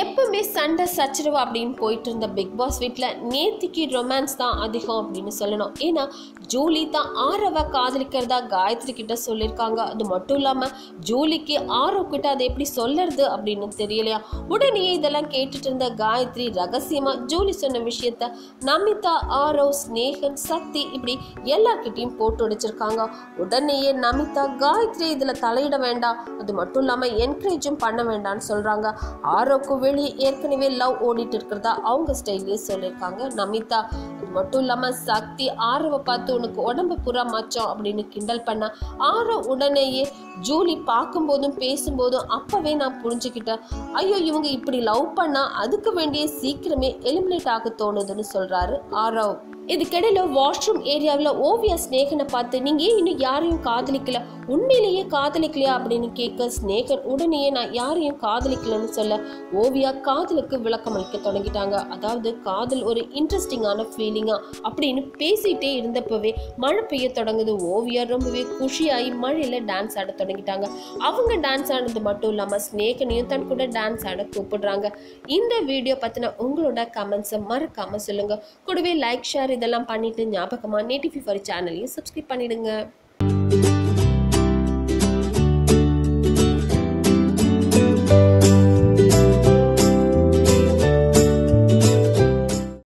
எப்பவுமே சண்டை சச்சரவு அப்படின்னு போயிட்டு இருந்த பிக் பாஸ் வீட்டில் நேத்திக்கு ரொமான்ஸ் தான் அதிகம் அப்படின்னு சொல்லணும். ஏன்னா ஜூலி தான் ஆரவ காதலிக்கிறதா காயத்ரி கிட்ட சொல்லியிருக்காங்க. அது மட்டும் இல்லாமல் ஜூலிக்கு ஆரவ் கிட்ட அதை எப்படி சொல்லறது அப்படின்னு தெரியலையா. உடனே இதெல்லாம் கேட்டுட்டு இருந்த காயத்ரி ரகசியமாக ஜூலி சொன்ன விஷயத்த நமிதா, ஆரவ், ஸ்னேகன், சக்தி இப்படி எல்லார்கிட்டையும் போட்டு உடைச்சிருக்காங்க. உடனேயே நமிதா காயத்ரி இதில் தலையிட வேண்டாம், அது மட்டும் இல்லாமல் என்கரேஜும் பண்ண வேண்டாம்னு சொல்கிறாங்க. ஆரவ்க்கு வெளியே ஏற்கனவே லவ் ஓடிட்டு இருக்கிறதா அவங்க ஸ்டைல்லே சொல்லியிருக்காங்க நமிதா. அது மட்டும் இல்லாம சக்தி ஆரவை பார்த்து உனக்கு உடம்பு புறா மச்சம் அப்படின்னு கிண்டல் பண்ண ஆரவ் உடனேயே ஜூலி பார்க்கும்போதும் பேசும்போதும் அப்பவே நான் புரிஞ்சுக்கிட்டேன், ஐயோ இவங்க இப்படி லவ் பண்ணா அதுக்கு வேண்டிய சீக்கிரமே எலிமினேட் ஆக தோணுதுன்னு சொல்றாரு ஆரவ். இதுக்கிடையில வாஷ்ரூம் ஏரியாவில் ஓவியா ஸ்னேகனை பார்த்து நீங்க ஏன் இன்னும் யாரையும் காதலிக்கல, உண்மையிலேயே காதலிக்கலையா அப்படின்னு கேட்க ஸ்னேகன் உடனேயே நான் யாரையும் காதலிக்கலன்னு சொல்ல ஓவியா காதலுக்கு விளக்கம் அளிக்க தொடங்கிட்டாங்க. அதாவது காதல் ஒரு இன்ட்ரெஸ்டிங்கான ஃபீலிங்கா அப்படின்னு பேசிட்டே இருந்தப்பவே மழை பெய்ய தொடங்குது. ஓவியா ரொம்பவே குஷியாகி மழையில டான்ஸ் ஆட தொடங்கிட்டாங்க. அவங்க டான்ஸ் ஆனது மட்டும் இல்லாம ஸ்னேகனையும் தன் கூட டான்ஸ் ஆட கூப்பிடுறாங்க. இந்த வீடியோ பத்தின உங்களோட கமெண்ட்ஸை மறக்காம சொல்லுங்க. கூடவே லைக், ஷேர் இதெல்லாம் பண்ணிட்டு ஞாபகமா நேட்டிவ் ஃபார் சேனலையும் சப்ஸ்கிரைப் பண்ணிடுங்க.